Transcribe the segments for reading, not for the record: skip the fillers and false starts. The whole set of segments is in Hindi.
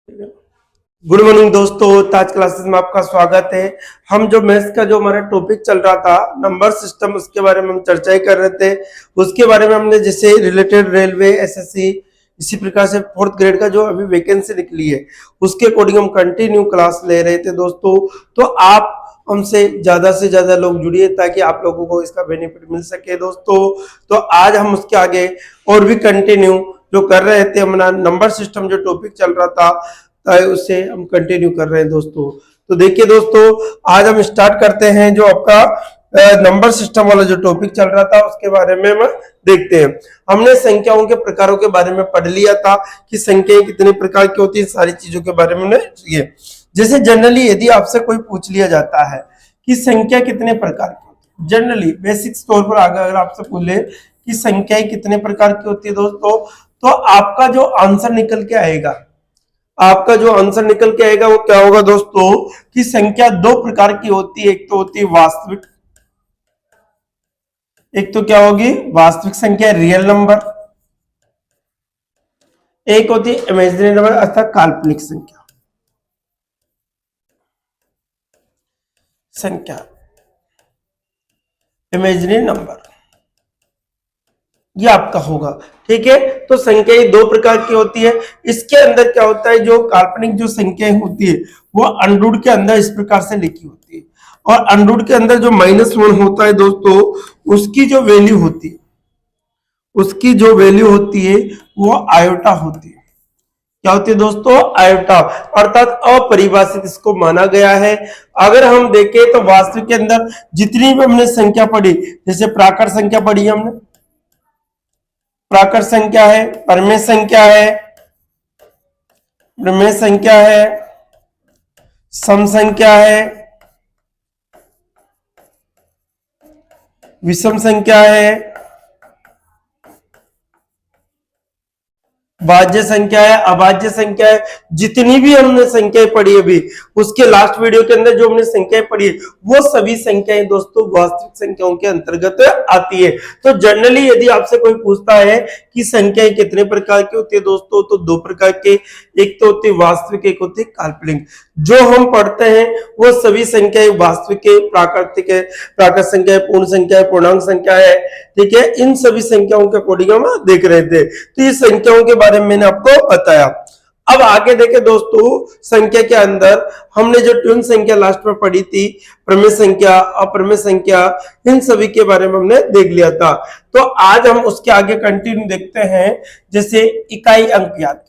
गुड मॉर्निंग दोस्तों, ताज क्लासेस में आपका स्वागत है। हम जो मैथ्स का जो हमारा टॉपिक चल रहा था नंबर सिस्टम, उसके बारे में हम चर्चा ही कर रहे थे। उसके बारे में हमने जैसे रिलेटेड रेलवे, एसएससी, इसी प्रकार से फोर्थ ग्रेड का जो अभी वैकेंसी निकली है उसके अकॉर्डिंग हम कंटिन्यू क्लास ले रहे थे दोस्तों। तो आप हमसे ज्यादा से ज्यादा लोग जुड़िए ताकि आप लोगों को इसका बेनिफिट मिल सके दोस्तों। तो आज हम उसके आगे और भी कंटिन्यू जो कर रहे थे, हमारा नंबर सिस्टम जो टॉपिक चल रहा था उससे हम कंटिन्यू कर रहे हैं दोस्तों। तो देखिए दोस्तों, आज हम स्टार्ट करते हैं जो आपका नंबर सिस्टम वाला जो टॉपिक चल रहा था उसके बारे में हम देखते हैं। हमने संख्याओं के प्रकारों के बारे में पढ़ लिया था कि संख्याएं कितने प्रकार की होती है, सारी चीजों के बारे में हमने ये जैसे जनरली यदि आपसे कोई पूछ लिया जाता है कि संख्या कितने प्रकार की होती है, जनरली बेसिक तौर पर अगर आपसे पूछे कि संख्याएं कितने प्रकार की होती है दोस्तों, तो आपका जो आंसर निकल के आएगा, वो क्या होगा दोस्तों कि संख्या दो प्रकार की होती है। एक तो होती है वास्तविक, एक तो क्या होगी वास्तविक संख्या रियल नंबर, एक होती है इमेजिनरी नंबर अर्थात काल्पनिक संख्या इमेजिनरी नंबर, ये आपका होगा। ठीक है, तो संख्याएं दो प्रकार की होती है। इसके अंदर क्या होता है, जो काल्पनिक जो संख्याएं होती है वो अंडरूट के अंदर इस प्रकार से लिखी होती है, और अंडरूट के अंदर जो -1 होता है दोस्तों, उसकी जो वैल्यू होती है वो आयोटा होती है। क्या होती है दोस्तों, आयोटा, अर्थात अपरिभाषित इसको माना गया है। अगर हम देखें तो वास्तविक के अंदर जितनी भी हमने संख्या पढ़ी, जैसे प्राकृत संख्या पढ़ी हमने, प्राकृत संख्या है, परमेय संख्या है, प्रमेय संख्या है, सम संख्या है, विषम संख्या है, भाज्य संख्या है, अभाज्य संख्या है। जितनी भी हमने संख्याएं पढ़ी अभी, उसके लास्ट वीडियो के अंदर जो हमने संख्याएं पढ़ी वो सभी संख्याएं दोस्तों वास्तविक संख्याओं के अंतर्गत आती है। तो जनरली यदि आपसे कोई पूछता है कि संख्याएं कितने प्रकार की होती है दोस्तों, तो दो प्रकार के, एक तो होती है वास्तविक, एक होती है काल्पनिक। जो हम पढ़ते हैं वो सभी संख्याएं वास्तविक है, प्राकृतिक है, प्राकृत संख्या है, पूर्ण संख्या है, पूर्णांक संख्या है। ठीक है, इन सभी संख्याओं के अकॉर्डिंग हम देख रहे थे। तो ये संख्याओं के बारे में मैंने आपको बताया। अब आगे देखें दोस्तों, संख्या के अंदर हमने जो ट्विन संख्या लास्ट में पढ़ी थी, प्रमेय संख्या, अप्रमेय संख्या, इन सभी के बारे में हमने देख लिया था। तो आज हम उसके आगे कंटिन्यू देखते हैं। जैसे इकाई अंक याद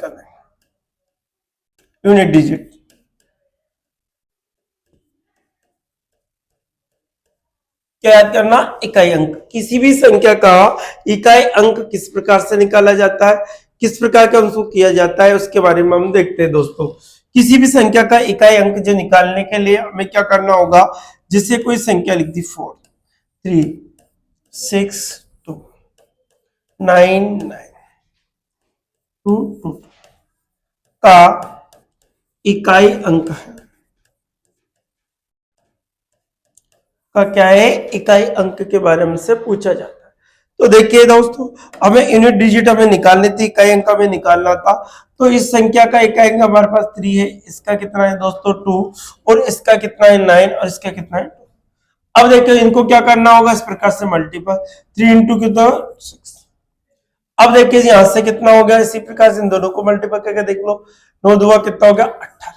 करना, यूनिट डिजिट। क्या याद करना, इकाई अंक। किसी भी संख्या का इकाई अंक किस प्रकार से निकाला जाता है, किस प्रकार का उसको किया जाता है, उसके बारे में हम देखते हैं दोस्तों। किसी भी संख्या का इकाई अंक जो निकालने के लिए हमें क्या करना होगा, जैसे कोई संख्या लिख दी 4 3 6 2 9 9 2 2 का इकाई अंक है, का क्या है, इकाई अंक के बारे में से पूछा जाता है। तो देखिए दोस्तों, हमें यूनिट डिजिट हमें निकालनी थी, इकाई अंक हमें निकालना था। तो इस संख्या का इकाई अंक हमारे पास 3 है, इसका कितना है दोस्तों 2, और इसका कितना है 9, और इसका कितना है 2। अब देखिए इनको क्या करना होगा, इस प्रकार से मल्टीपल, 3 इंटू कितना 6। अब देखिए यहां से कितना हो गया, इसी प्रकार से इन दोनों को मल्टीपल करके देख लो, 9 दूना कितना हो गया 18।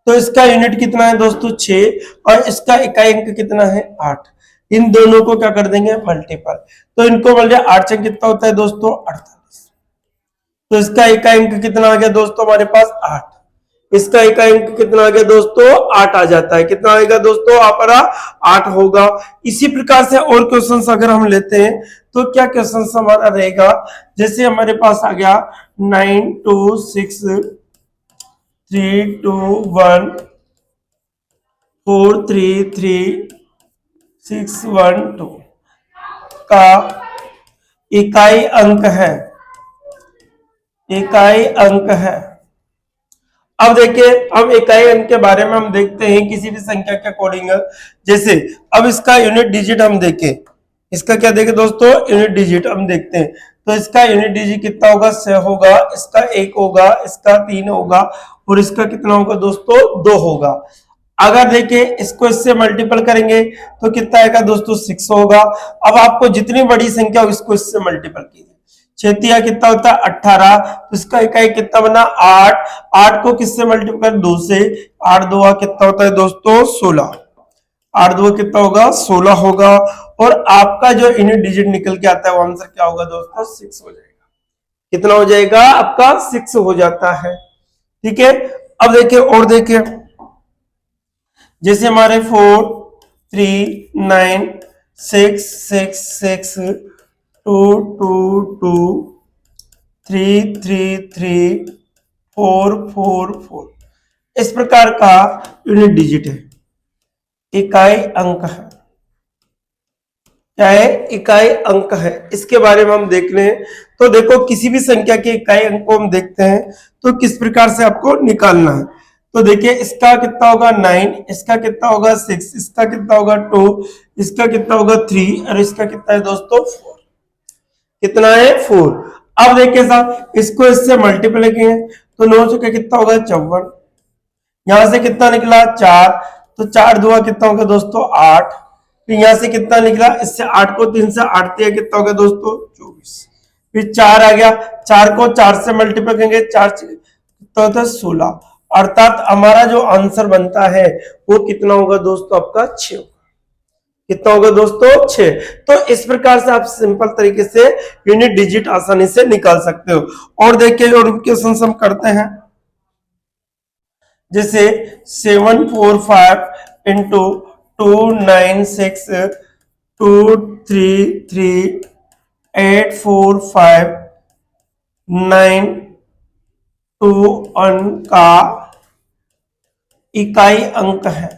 तो इसका यूनिट कितना है दोस्तों 6, और इसका इकाई अंक कितना है 8। इन दोनों को क्या कर देंगे मल्टीपल, तो इनको मल्टीपल 8 से कितना होता है दोस्तों 48। तो इसका इकाई अंक कितना आ गया दोस्तों हमारे पास 8, इसका इकाई अंक कितना आ गया दोस्तों 8 आ जाता है। कितना आएगा दोस्तों हमारा 8 होगा। इसी प्रकार से और क्वेश्चंस अगर हम लेते हैं तो क्या क्वेश्चन हमारा रहेगा, जैसे हमारे पास आ गया 9 2 6 3 2 1 4 3 3 6 1 2 का इकाई अंक है, इकाई अंक है। अब देखिए हम इकाई अंक के बारे में हम देखते हैं किसी भी संख्या के अकॉर्डिंग। जैसे अब इसका यूनिट डिजिट हम देखें, इसका क्या देखें दोस्तों यूनिट डिजिट हम देखते हैं। तो इसका यूनिट डिजिट कितना होगा, 6 होगा, इसका 1 होगा, इसका 3 होगा और इसका कितना होगा दोस्तों, 2 होगा। अगर देखिए इसको इससे मल्टीपल करेंगे तो कितना आएगा दोस्तों, 6 होगा। अब आपको जितनी बड़ी संख्या हो इसको इससे मल्टीपल कीजिए। 6 कितना होता है, 18, तो इसका इकाई कितना बना, 8। 8 को किससे मल्टीपल कर, 2 से। 8 2 कितना होता है दोस्तों, 16। 8 2 कितना होगा, 16 होगा। और आपका जो यूनिट डिजिट निकल के आता है वो आंसर क्या होगा दोस्तों, 6 हो जाएगा। कितना हो जाएगा आपका, 6 हो जाता है। ठीक है, अब देखिए और देखिए, जैसे हमारे 4 3 9 6 6 6 2 2 2 3 3 3 4 4 4 इस प्रकार का यूनिट डिजिट है, इकाई अंक है। क्या है, इकाई अंक है। इसके बारे में हम देख रहे हैं। तो देखो किसी भी संख्या के इकाई अंक को हम देखते हैं तो किस प्रकार से आपको निकालना है। तो देखिए इसका कितना होगा 9, इसका कितना होगा 6, इसका कितना होगा 2, इसका कितना होगा 3 और इसका कितना है दोस्तों 4। कितना है 4। अब देखिए साहब इसको इससे मल्टीप्लाई किए तो 9 से कितना होगा 54, यहां से कितना निकला 4, तो 4 2 कितना होगा दोस्तों 8। फिर यहां से कितना निकला, इससे 8 को 3 से 8 दिया कितना होगा दोस्तों 24। फिर 4 आ गया, 4 को 4 से मल्टीप्लाई करेंगे, 4 कितना होता है 16। अर्थात हमारा जो आंसर बनता है वो कितना होगा दोस्तों, आपका 6 होगा। कितना होगा दोस्तों 6। तो इस प्रकार से आप सिंपल तरीके से यूनिट डिजिट आसानी से निकाल सकते हो। और देखिए और क्वेश्चन हम करते हैं, जैसे 745 इंटू 296 233 845 9 2 अंक का इकाई अंक है,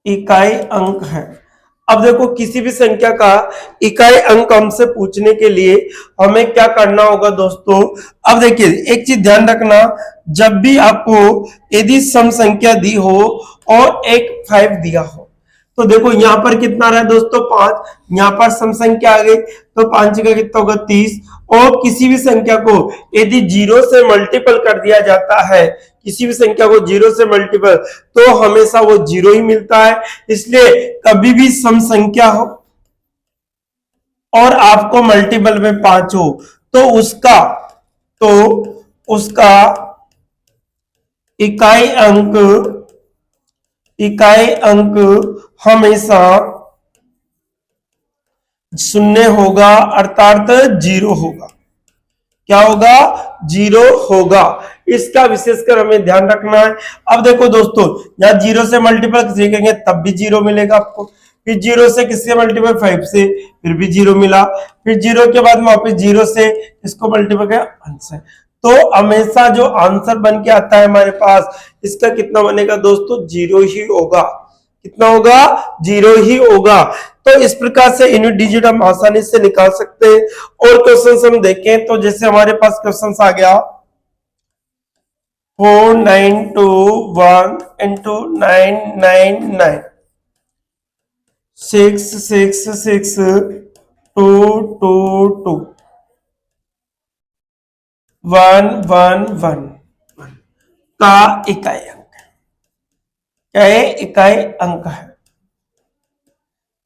इकाई अंक है। अब देखो किसी भी संख्या का इकाई अंक हमसे पूछने के लिए हमें क्या करना होगा दोस्तों। अब देखिए एक चीज ध्यान रखना, जब भी आपको यदि सम संख्या दी हो और एक 5 दिया हो, तो देखो यहाँ पर कितना रहा दोस्तों 5, यहाँ पर सम संख्या आ गई तो 5 का कितना होगा 30। और किसी भी संख्या को यदि 0 से मल्टीपल कर दिया जाता है, किसी भी संख्या को 0 से मल्टीपल, तो हमेशा वो 0 ही मिलता है। इसलिए कभी भी सम संख्या हो और आपको मल्टीपल में 5 हो तो उसका इकाई अंक हमेशा 0 होगा, अर्थात 0 होगा। क्या होगा, 0 होगा। इसका विशेषकर हमें ध्यान रखना है। अब देखो दोस्तों यहाँ 0 से मल्टीपल किसी करेंगे तब भी 0 मिलेगा आपको। फिर 0 से किससे मल्टीपल 5 से, फिर भी 0 मिला। फिर 0 के बाद वापस 0 से इसको मल्टीपल किया आंसर। तो हमेशा जो आंसर बन के आता है हमारे पास, इसका कितना बनेगा दोस्तों, 0 ही होगा। कितना होगा, 0 ही होगा। तो इस प्रकार से यूनिट डिजिट हम आसानी से निकाल सकते हैं। और क्वेश्चन हम देखें तो जैसे हमारे पास क्वेश्चन आ गया 4921 इंटू 999 666 222 111 का इकाई अंक है। क्या है, इकाई अंक है।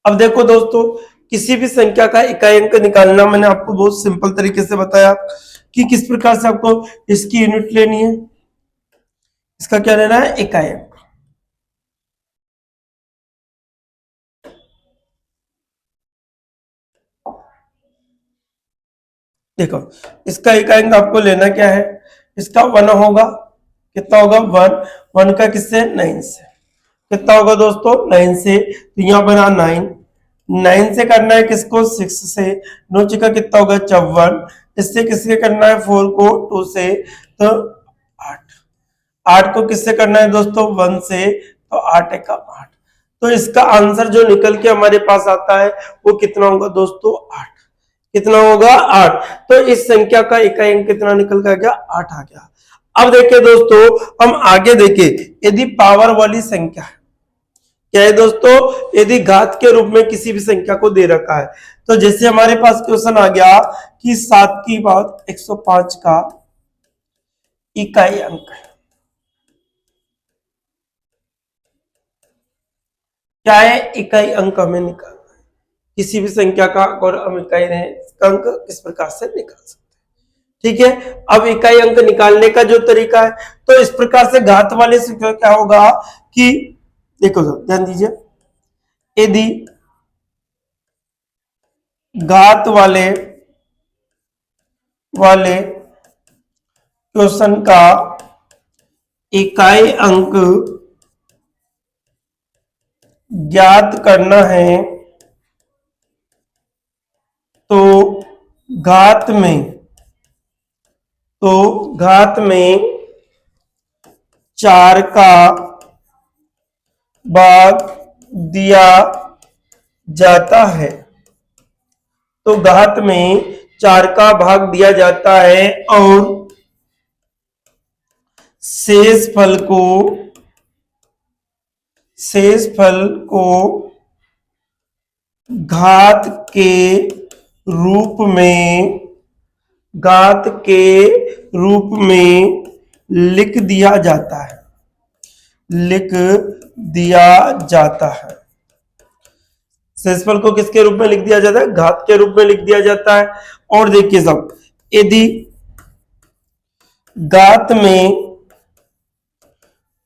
अब देखो दोस्तों किसी भी संख्या का इकाई अंक निकालना मैंने आपको बहुत सिंपल तरीके से बताया कि किस प्रकार से आपको इसकी यूनिट लेनी है। इसका क्या लेना है, इकाई अंक। देखो इसका इकाई अंक आपको लेना क्या है, इसका 1 होगा। कितना होगा 1, 1 का किससे 9 से। कितना होगा दोस्तों 9 से, तो यहां बना 9, 9 से करना है किसको 6 से, 9 का कितना होगा 54, इससे किससे करना है 4 को 2 से, तो 8, 8 को किससे करना है दोस्तों 1 से, तो 8 का 8। तो इसका आंसर जो निकल के हमारे पास आता है वो कितना होगा दोस्तों 8। कितना होगा 8। तो इस संख्या का इकाई अंक कितना निकल कर गया 8 आ गया। अब देखिए दोस्तों हम आगे देखें, यदि पावर वाली संख्या है, क्या है दोस्तों, यदि घात के रूप में किसी भी संख्या को दे रखा है, तो जैसे हमारे पास क्वेश्चन आ गया कि 7 की बात 105 का इकाई अंक है। क्या है, इकाई अंक हमें निकालना है किसी भी संख्या का, और हम इकाई अंक किस प्रकार से निकाल सकते हैं। ठीक है, अब इकाई अंक निकालने का जो तरीका है, तो इस प्रकार से घात वाले से क्या होगा कि देखो ध्यान दीजिए, यदि घात वाले क्वेश्चन का इकाई अंक ज्ञात करना है, तो घात में 4 का भाग दिया जाता है। तो घात में 4 का भाग दिया जाता है और शेष फल को घात के रूप में लिख दिया जाता है। शेषफल को किसके रूप में लिख दिया जाता है, घात के रूप में लिख दिया जाता है। और देखिए सब, यदि घात में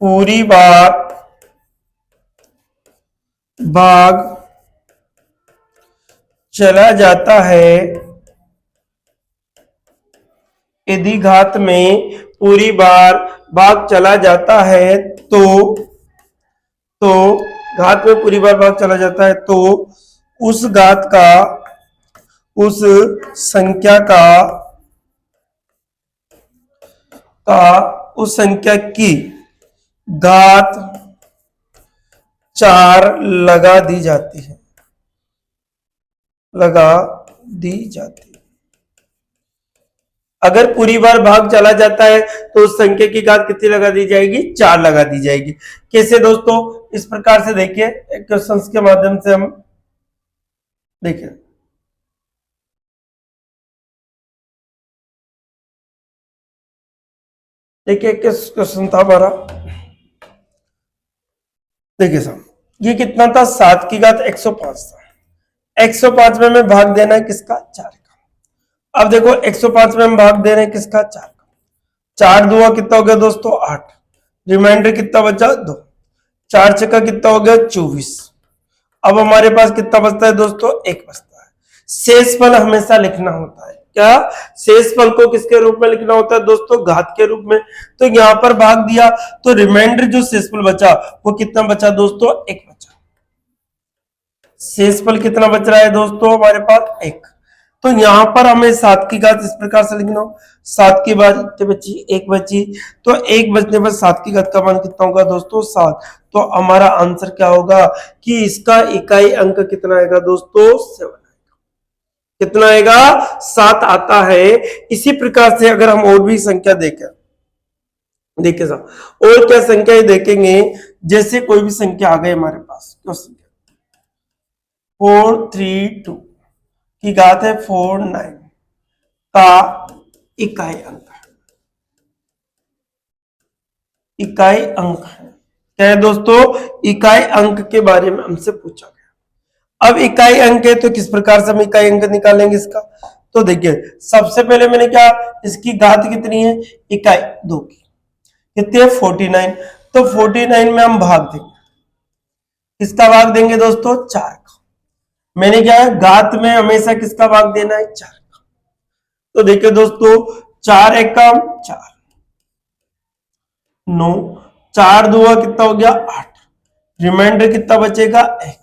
पूरी बार भाग चला जाता है, यदि घात में पूरी बार भाग चला जाता है, तो घात में पूरी बार भाग चला जाता है, तो उस घात का, उस संख्या उस संख्या की घात 4 लगा दी जाती है। अगर पूरी बार भाग चला जाता है तो उस संख्या की घात कितनी लगा दी जाएगी, 4 लगा दी जाएगी। कैसे दोस्तों, इस प्रकार से देखिए, क्वेश्चन के माध्यम से हम देखिए, क्वेश्चन था हमारा, देखिए साहब, ये कितना था, 7 की घात 105 था। 105 में हमें भाग देना है किसका, 4 का। अब देखो 105 में हम भाग दे रहे हैं किसका, 4 का। 4 दुआ कितना हो गया दोस्तों, 8। रिमाइंडर कितना बचा, 2। 4 छक्का कितना हो गया, 24। अब हमारे पास कितना बचता है दोस्तों, 1 बचता है। शेषफल हमेशा लिखना होता है, क्या, शेषफल को किसके रूप में लिखना होता है दोस्तों, घात के रूप में। तो यहां पर भाग दिया, तो रिमाइंडर जो शेषफल बचा वो कितना बचा दोस्तों, 1 बचा। शेषफल कितना बच रहा है दोस्तों, हमारे पास 1। तो यहां पर हमें 7 की घात इस प्रकार से लिखना हो, 7 की बात बची, 1 बची, तो 1 बचने पर 7 की घात का मान कितना होगा दोस्तों, 7। तो हमारा आंसर क्या होगा कि इसका इकाई अंक कितना आएगा दोस्तों, 7। कितना आएगा, 7 आता है। इसी प्रकार से अगर हम और भी संख्या देखें साहब, और क्या संख्या देखेंगे, जैसे कोई भी संख्या आ गई हमारे पास, क्या संख्या 432 की घात है 49 का इकाई अंक है। क्या है दोस्तों, इकाई अंक के बारे में हमसे पूछा गया। अब इकाई अंक है तो किस प्रकार से हम इकाई अंक निकालेंगे इसका, तो देखिए सबसे पहले मैंने क्या, इसकी घात कितनी है, इकाई 2 की, कितनी है 49। तो 49 में हम भाग देंगे, किसका भाग देंगे दोस्तों, 4 का। मैंने क्या है, घात में हमेशा किसका भाग देना है, 4 का। तो देखिए दोस्तों, 4 एकम 4, 9, 4 दुआ कितना हो गया, 8। रिमाइंडर कितना बचेगा, 1।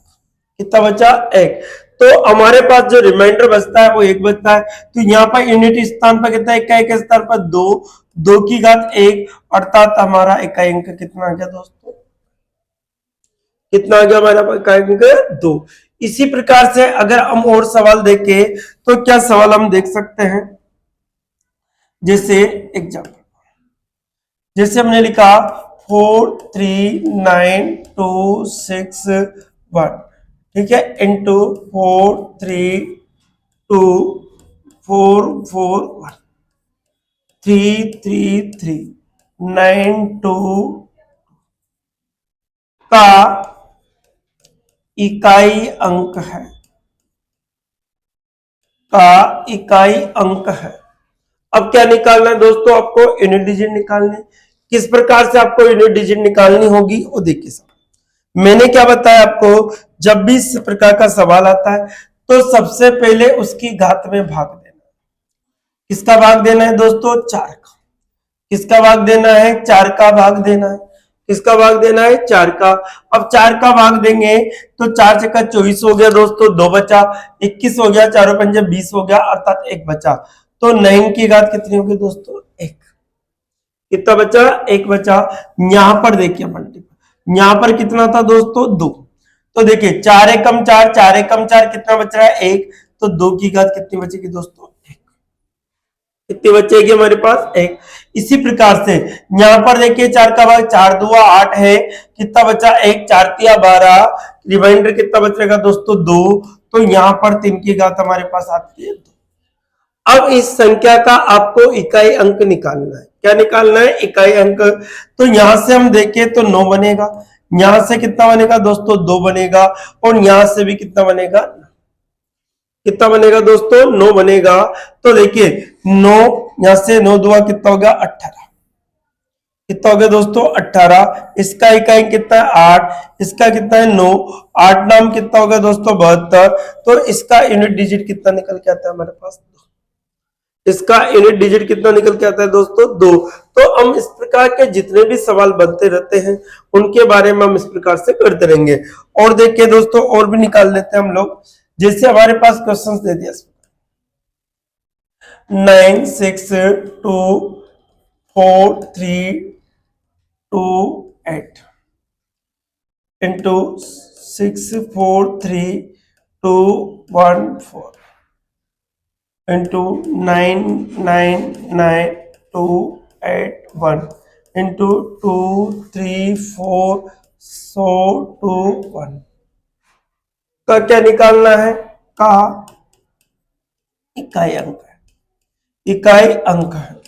कितना बचा, 1। तो हमारे पास जो रिमाइंडर बचता है वो 1 बचता है। तो यहाँ पर यूनिट स्थान पर कितना, इकाई के स्थान पर 2, 2 की घात 1, अर्थात हमारा इकाई अंक कितना आ गया दोस्तों, कितना आ गया हमारा इकाई अंक 2। इसी प्रकार से अगर हम और सवाल देखें तो क्या सवाल हम देख सकते हैं, जैसे एग्जाम्पल, जैसे हमने लिखा 43921, ठीक है, इंटू 43244 33392 का इकाई अंक है, अब क्या निकालना है दोस्तों, आपको यूनिट डिजिट निकालने। किस प्रकार से आपको यूनिट डिजिट निकालनी होगी वो देखिए सब। मैंने क्या बताया आपको, जब भी इस प्रकार का सवाल आता है तो सबसे पहले उसकी घात में भाग देना। किसका भाग देना है दोस्तों, 4 का। किसका भाग देना है, 4 का भाग देना है। किसका भाग देना है, 4 का। अब 4 का भाग देंगे तो 4 चक्का 24 हो गया दोस्तों, 2 बचा, 21 हो गया, 4 पंजे 20 हो गया, अर्थात 1 बचा। तो 9 की घात कितनी होगी दोस्तों, 1। कितना बचा, 1 बचा। यहां पर देखिए मल्टीपल, यहां पर कितना था दोस्तों, 2। तो देखिए 4 एकम 4, 4 एकम 4, कितना बच रहा है, 1। तो 2 की घात कितनी बचेगी दोस्तों, 1। कितनी बचेगी हमारे पास, 1। इसी प्रकार से यहां पर देखिए 4 का भाग 4 दूआ 8 है, कितना बचा, 1, 4 तिया 12, रिमाइंडर कितना बचेगा दोस्तों, 2। तो यहां पर 3 की घात हमारे पास आती है 2। अब इस संख्या का आपको इकाई अंक निकालना है। क्या निकालना है, इकाई अंक। तो यहां से हम देखें तो 9 बनेगा, यहां से कितना बनेगा दोस्तों, 2 बनेगा, और यहां से भी कितना बनेगा, कितना बनेगा दोस्तों, 9 बनेगा। तो देखिए 9, यहां से 9 दुआ कितना हो गया, 18। कितना हो गया दोस्तों, 18। इसका इकाई कितना है, 8। इसका कितना है, 9। 8 नाम कितना हो गया दोस्तों, 72। तो इसका यूनिट डिजिट कितना निकल के आता है हमारे पास, इसका यूनिट डिजिट कितना निकल के आता है दोस्तों, 2। तो हम इस प्रकार के जितने भी सवाल बनते रहते हैं उनके बारे में हम इस प्रकार से करते रहेंगे। और देखिए दोस्तों, और भी निकाल लेते हैं हम लोग। जैसे हमारे पास क्वेश्चंस दे दिया 9 6 2 4 3 2 8 इंटू 6 4 3 2 1 4 इंटू 9 9 9 2 8 1 इंटू 2 3 4 100 2 1 का क्या निकालना है, का इकाई अंक है, इकाई अंक है।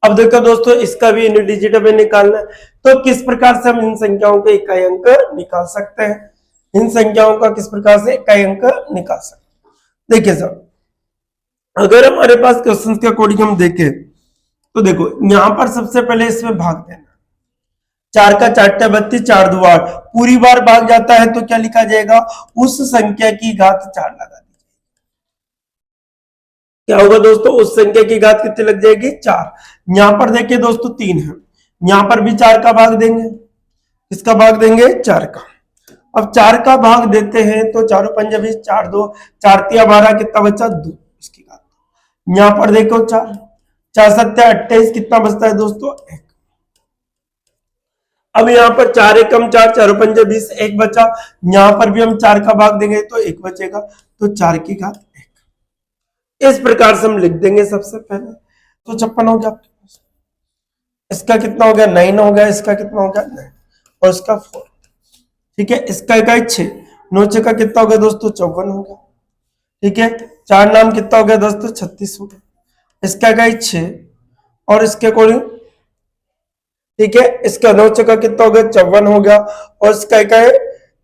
अब देखो दोस्तों, इसका भी यूनिट डिजिट हमें निकालना है। तो किस प्रकार से हम इन संख्याओं के इकाई अंक निकाल सकते हैं, इन संख्याओं का किस प्रकार से इकाई अंक निकाल सकते हैं। देखिए सर, अगर हमारे पास क्वेश्चंस के अकॉर्डिंग हम देखें तो देखो यहां पर सबसे पहले इसमें भाग देना। 4 का 4 32, 4 दो 8, पूरी बार भाग जाता है तो क्या लिखा जाएगा, उस संख्या की घात 4 लगा दी। क्या होगा दोस्तों, उस संख्या की घात कितनी लग जाएगी, 4। यहां पर देखिए दोस्तों 3 है, यहां पर भी 4 का भाग देंगे। किसका भाग देंगे, 4 का। अब 4 का भाग देते हैं तो 4 पंजे 20, 4 दो 4 तिया 12, कितना बचा, 2। उसकी घात यहां पर देखो 4 4 सत्या 28, कितना बचता है दोस्तों, 1। अब यहाँ पर 4 एकम 4, 4 पंजे 20, 1 बचा। यहां पर भी हम 4 का भाग देंगे तो 1 बचेगा, तो 4 की घात 1। इस प्रकार से हम लिख देंगे सबसे पहले। तो 56 हो गया आपके पास। इसका कितना हो गया, 9 हो गया। इसका कितना हो गया, 9, और इसका 4। ठीक है, इसका इकाई 6, 9 6 का कितना हो गया दोस्तों, 54 हो गया। ठीक है, 4 नाम कितना हो गया दोस्तों, 36 हो गया। इसका इकाई 6, और इसके अकॉर्डिंग ठीक है, इसका 9 चौका कितना हो गया, 54 हो गया। और इसका इकाई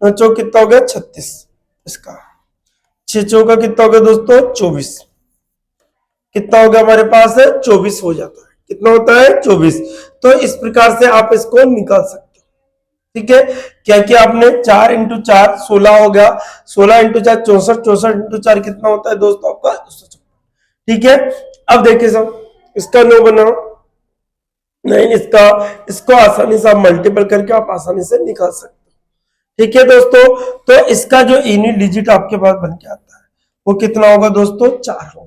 9 चौक कितना हो गया, 36। इसका 6 चौका कितना हो गया दोस्तों, 24। कितना हो गया हमारे पास, 24 हो जाता है। कितना होता है, 24। तो इस प्रकार से आप इसको निकाल सकते हो। ठीक है, क्या किया आपने, 4 इंटू 4 16 हो गया, 16 इंटू 4 64, 64 इंटू 4 कितना होता है दोस्तों आपका, 256। ठीक है, अब देखिए सब, इसका 9 बना, नहीं इसका, इसको आसानी से आप मल्टीपल करके आप आसानी से निकाल सकते हो। ठीक है दोस्तों, तो इसका जो यूनिट डिजिट आपके पास बन के आता है वो कितना होगा दोस्तों, 4 होगा।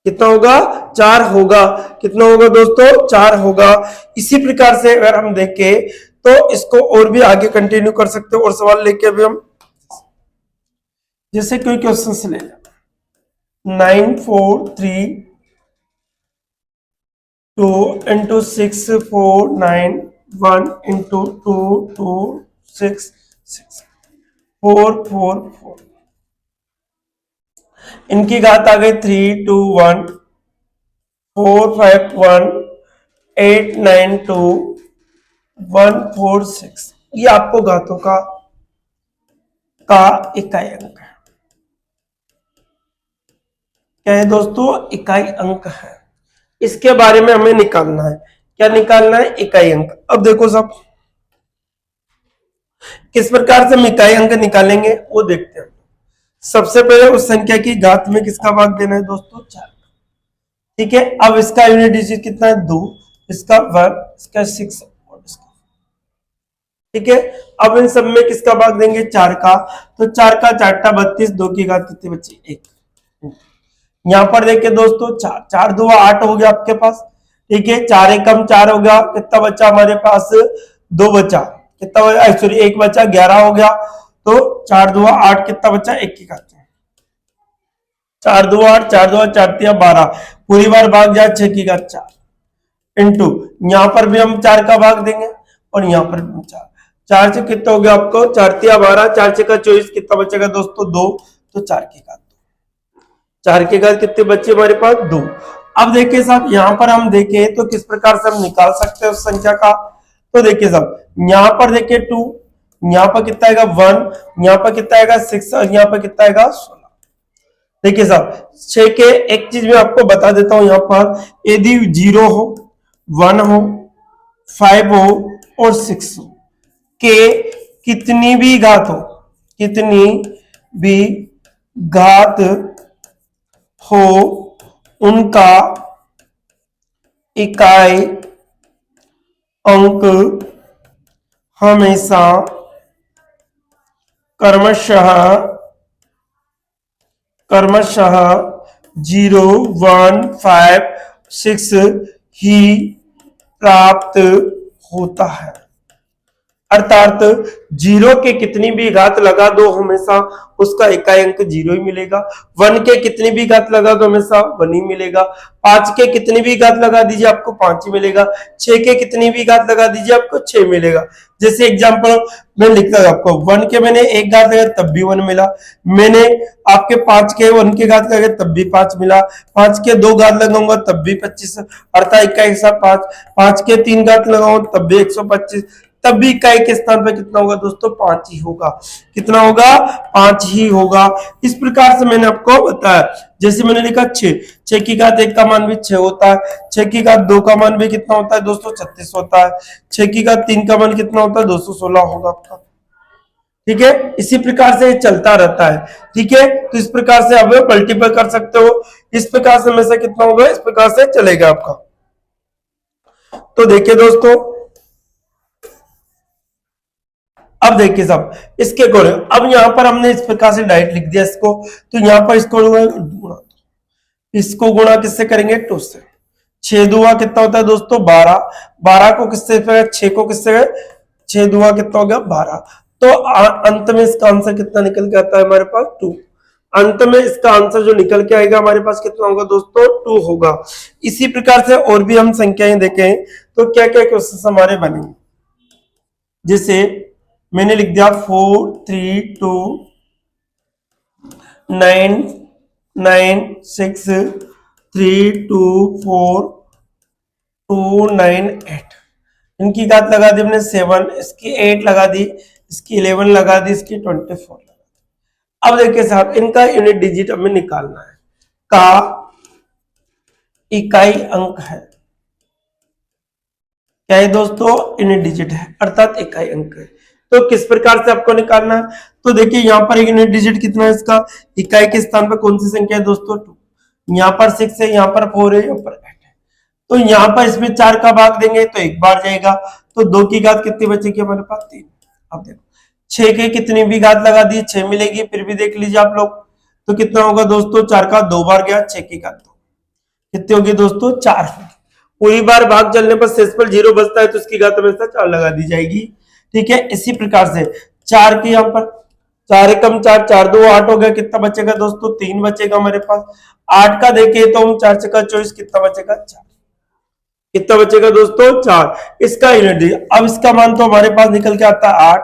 कितना होगा, 4 होगा। कितना होगा दोस्तों, 4 होगा। इसी प्रकार से अगर हम देखें तो इसको और भी आगे कंटिन्यू कर सकते हो, और सवाल लेके अभी हम जैसे कोई क्वेश्चन से ले लें 9 4 3 2 इंटू 6 4 9 1 इंटू 2 2 6 6 4 4 4 इनकी घात आ गई 3 2 1 4 5 1 8 9 2 1 4 6 ये आपको घातों का इकाई अंक है। क्या है दोस्तों? इकाई अंक है। इसके बारे में हमें निकालना है। क्या निकालना है? इकाई अंक। अब देखो सब किस प्रकार से हम इकाई अंक निकालेंगे वो देखते हैं। सबसे पहले उस संख्या की घात में किसका भाग देना है दोस्तों? 4। ठीक है, अब इसका यूनिट डिजिट कितना है? 2, इसका 1, इसका 6 और इसका। ठीक है, अब इन सब में किसका भाग देंगे? 4 का। तो 4 का 4 32, 2 की घात कितनी बची? 1। यहां पर देखिए दोस्तों 4 4 2 8 हो गया आपके पास। ठीक है, 4 एक कम 4 हो गया, कितना बचा हमारे पास? 2 बचा। कितना बचा? सॉरी 1 बचा, 11 हो गया। तो 4 2 8 कितना बचा? 1 की घात 4 2 8 4 2 4 3 12 पूरी बार भाग जाए 6 की घात 4 इंटू यहां पर भी हम 4 का भाग देंगे और यहां पर भी 4। 4 से कितना हो गया आपको? 4 3 12 4 6 का 24 कितना बचेगा दोस्तों? 2। तो 4 की घात 4 की घात कितने बच्चे हमारे पास? 2। अब देखिए साहब यहां पर हम देखें तो किस प्रकार से हम निकाल सकते हैं उस संख्या का। तो देखिए साहब यहां पर देखिए 2, यहां पर कितना आएगा? 1, यहां पर कितना आएगा? 6 और यहां पर कितना आएगा? 16। देखिए साहब 6 के एक चीज मैं आपको बता देता हूं, यहां पर यदि 0 हो, 1 हो, 5 हो और 6 हो, के कितनी भी घात हो, कितनी भी घात हो, उनका इकाई अंक हमेशा क्रमशः क्रमशः 0 1 5 6 ही प्राप्त होता है। अर्थात 0 के कितनी भी घात लगा दो हमेशा उसका इकाई अंक 0 ही मिलेगा। 1 के कितनी भी घात लगा दो हमेशा 1 ही मिलेगा। 5 के कितनी भी घात लगा दीजिए आपको 5 ही मिलेगा। 6 के कितनी भी घात लगा दीजिए आपको 6 मिलेगा। जैसे एग्जांपल मैं लिखता हूं आपको, 1 के मैंने एक घात लगाया तब भी 1 मिला, मैंने आपके 5 के 1 के घात लगाया तब भी 5 मिला, 5 के 2 घात लगाऊंगा तब भी 25, अर्थात इकाई 5, 5 के 3 घात लगाऊंगा तब भी 125, तब भी इकाई के स्थान पर कितना होगा दोस्तों? 5 ही होगा। कितना होगा? 5 ही होगा। इस प्रकार से मैंने आपको बताया। जैसे मैंने लिखा 6, 6 की घात 1 का मान भी 6 होता है, 6 की घात 2 का मान भी कितना होता है दोस्तों? 36 होता है, 6 की घात 3 का मान कितना होता है? 216 होगा आपका। ठीक है, इसी प्रकार से चलता रहता है। ठीक है, तो इस प्रकार से आप मल्टीपल कर सकते हो। इस प्रकार से हमेशा कितना होगा? इस प्रकार से चलेगा आपका। तो देखिए दोस्तों अब देखिए साहब इसके अकॉर्डिंग, अब यहां पर हमने इस प्रकार से डायरेक्ट लिख दिया इसको, तो यहां पर इसको गुणा, इसको गुणा किससे करेंगे? 2 से। 6 दुआ कितना होता है दोस्तों? 12, 12 को किससे, 6 को किससे, 6 दुआ कितना हो गया? 12। तो अंत में इसका आंसर कितना निकल के आता है हमारे पास? 2। अंत में इसका आंसर जो निकल के आएगा हमारे पास कितना होगा दोस्तों? 2 होगा। इसी प्रकार से और भी हम संख्याएं देखें तो क्या क्या क्वेश्चन हमारे बनेंगे। जैसे मैंने लिख दिया 4 3 2 9 9 6 3 2 4 2 9 8, इनकी घात लगा दी हमने 7, इसकी 8 लगा दी, इसकी 11 लगा दी, इसकी 24 लगा दी। अब देखिए साहब इनका यूनिट डिजिट हमें निकालना है। का इकाई अंक है, क्या है दोस्तों? यूनिट डिजिट है, अर्थात इकाई अंक है। तो किस प्रकार से आपको निकालना है? तो देखिए यहाँ पर एक यूनिट डिजिट कितना है इसका? इकाई के स्थान पर कौन सी संख्या है दोस्तों? 2। यहाँ पर 6 है, यहाँ पर 4 है, यहाँ पर 8 है। तो यहाँ पर इसमें 4 का भाग देंगे तो 1 बार जाएगा, तो 2 की घात कितनी बचेगी हमारे पास? 3। अब देखो 6 के कितनी भी घात लगा दी 6 मिलेगी, फिर भी देख लीजिए आप लोग, तो कितना होगा दोस्तों? 4 का 2 बार गया, 6 की घात 2 कितनी होगी दोस्तों? 4 होगी। पूरी बार भाग चलने पर शेष पर 0 बचता है तो उसकी घात हमेशा 4 लगा दी जाएगी। ठीक है, इसी प्रकार से 4 के यहाँ पर 4 एकम 4, 4 2 8 हो गया, कितना बचेगा दोस्तों? 3 बचेगा हमारे पास। 8 का देखिए तो हम 4 6 का 24 कितना बचेगा? 4। कितना बचेगा दोस्तों 4, इसका यूनिट डिजिट। अब इसका मान तो हमारे पास निकल के आता है 8।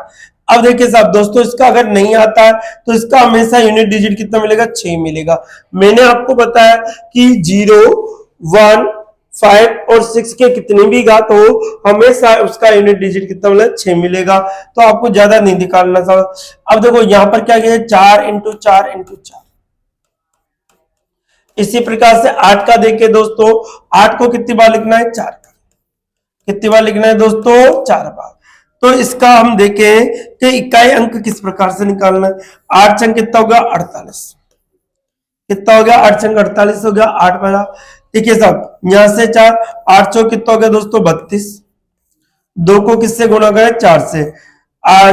अब देखिए साहब दोस्तों, इसका अगर नहीं आता है तो इसका हमेशा यूनिट डिजिट कितना मिलेगा, 6 मिलेगा। मैंने आपको बताया कि 0, 1, 5 और 6 के कितनी भी घात हो, हमेशा उसका यूनिट डिजिट कितना मिलेगा, 6 मिलेगा। तो आपको ज्यादा नहीं निकालना था। अब देखो यहां पर क्या किया, 4 इंटू 4 इंटू 4। इसी प्रकार से 8 का देखिए दोस्तों, 8 को कितनी बार लिखना है, 4 बार। कितनी बार लिखना है दोस्तों, 4 बार। तो इसका हम देखें कि इकाई अंक किस प्रकार से निकालना है। 8 अंक कितना होगा, 48। कितना हो गया, 8 अंक 48 हो गया, 8 बजा। देखिए साहब यहां से 4, 8 चौक कितना हो गया दोस्तों, 32। 2 को किससे गुणा करें, 4 से।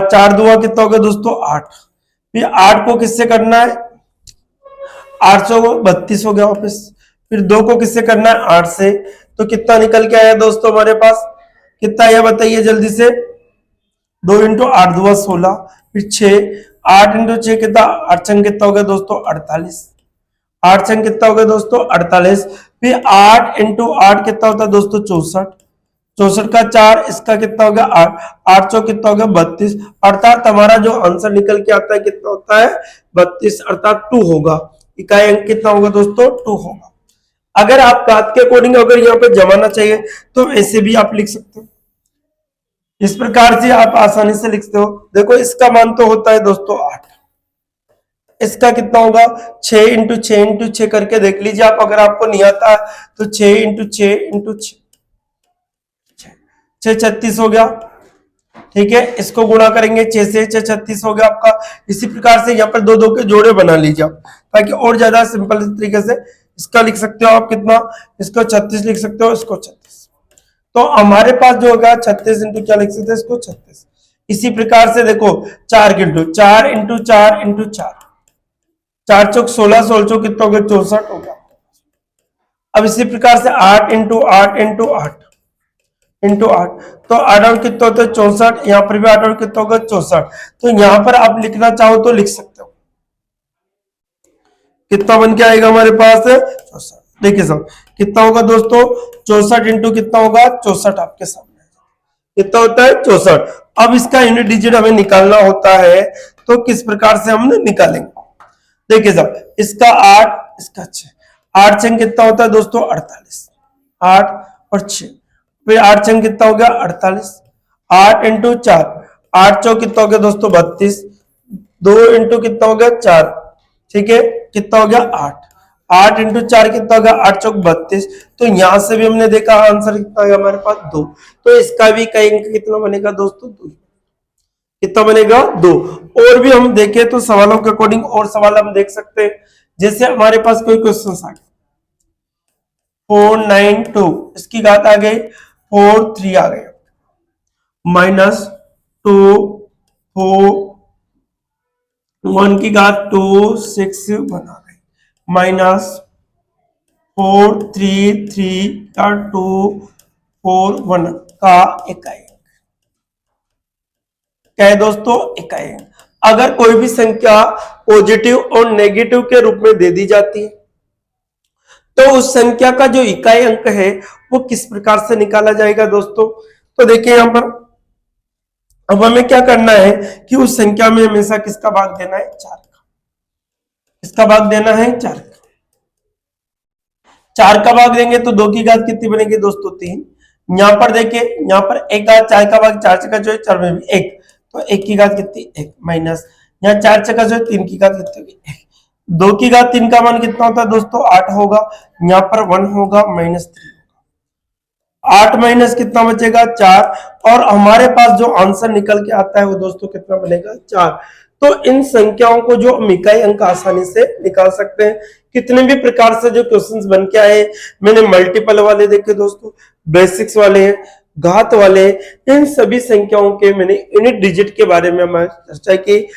4 दुआ कितना हो गया दोस्तों, 8। फिर 8 को किससे करना है, 832 हो गया वापस। फिर 2 को किससे करना है, 8 से। तो कितना निकल के आया दोस्तों हमारे पास, कितना आया बताइए जल्दी से। 2 इंटू 8 दुआ 16, फिर 6, 8 इंटू 6 कितना, 8 कितना हो गया दोस्तों, 48। 8 कितना हो गया दोस्तों, 48। फिर 8 इंटू 8 कितना होता है दोस्तों, 64। 64 का 4, इसका कितना हो गया 8, 8 कितना हो गया 32। अर्थात हमारा जो आंसर निकल के आता है कितना होता है, 32, अर्थात 2 होगा। इकाई अंक कितना होगा दोस्तों, 2 होगा। अगर आप घात के अकॉर्डिंग अगर यहाँ पे जमाना चाहिए तो ऐसे भी आप लिख सकते हो, इस प्रकार से आप आसानी से लिखते हो। देखो इसका मान तो होता है दोस्तों 8, इसका कितना होगा, 6 इंटू 6 इंटू 6 करके देख लीजिए आप, अगर आपको नहीं आता तो 6 इंटू 6 इंटू 6, 6 36 हो गया। ठीक है, इसको गुणा करेंगे 6 से, 6 36 हो गया आपका। इसी प्रकार से यहाँ पर 2 2 के जोड़े बना लीजिए आप, ताकि और ज्यादा सिंपल तरीके से इसका लिख सकते हो आप कितना, इसको 36 लिख सकते हो, इसको 36। तो हमारे पास जो होगा 36 इंटू क्या लिख सकते हैं, इसको 36। इसी प्रकार से देखो 4 इंटू 4 इंटू 4 इंटू 4, 4 चौक 16, 16 चौक कितना हो गया, 64 हो गया। अब इसी प्रकार से 8 इंटू 8 इंटू 8 इंटू 8, तो 8 और कितना होता है 64। यहाँ पर भी 8 और कितना होगा 64। तो यहाँ पर आप लिखना चाहो तो लिख सकते हो, कितना बन के आएगा हमारे पास 64। देखिए सब कितना होगा दोस्तों, 64 इंटू कितना होगा 64, आपके सामने कितना होता है 64। अब इसका यूनिट डिजिट हमें निकालना होता है, तो किस प्रकार से हम निकालेंगे। देखिए साहब इसका 8, इसका 6, 8 छंग कितना होता है दोस्तों 48, 8 और 6। फिर 8 छंग कितना हो गया 48, 8 इंटू 4, 8 चौक कितना हो गया दोस्तों 32, 2 इंटू कितना हो गया 4, ठीक है कितना हो गया 8, 8 इंटू 4 कितना हो गया 8 चौक 32। तो यहां से भी हमने देखा आंसर कितना है हमारे पास 2। तो इसका भी कई अंक कितना बनेगा दोस्तों 2, कितना बनेगा 2। और भी हम देखें तो सवालों के अकॉर्डिंग और सवाल हम देख सकते हैं। जैसे हमारे पास कोई क्वेश्चन आ गया 492, इसकी घात आ गई 43 आ गया, -2 4 1 की घात 2 6 बना गई, -433 का 2 4 1 का इकाई क्या है दोस्तों, इकाई। अगर कोई भी संख्या पॉजिटिव और नेगेटिव के रूप में दे दी जाती है तो उस संख्या का जो इकाई अंक है वो किस प्रकार से निकाला जाएगा दोस्तों। तो देखिए यहां पर अब हमें क्या करना है कि उस संख्या में हमेशा किसका भाग देना है, 4 का। किसका भाग देना है, 4 का। 4 का भाग देंगे तो 2 की घात कितनी बनेगी दोस्तों 3। यहां पर देखिए यहां पर 1 घात 4 का भाग 4 का जो है 4 में भी 1, तो 1 की घात कितनी 1 माइनस, यहाँ 4 का जो है 3 की घात कितनी होगी 1। 2 की घात 3 का मान कितना होता है दोस्तों 8 होगा, यहाँ पर 1 होगा -3, 8 माइनस कितना बचेगा 4। और हमारे पास जो आंसर निकल के आता है वो दोस्तों कितना बनेगा 4। तो इन संख्याओं को जो हम इकाई अंक आसानी से निकाल सकते हैं। कितने भी प्रकार से जो क्वेश्चंस बन के आए, मैंने मल्टीपल वाले देखे दोस्तों, बेसिक्स वाले, घात वाले, इन सभी संख्याओं के मैंने यूनिट डिजिट के बारे में चर्चा की।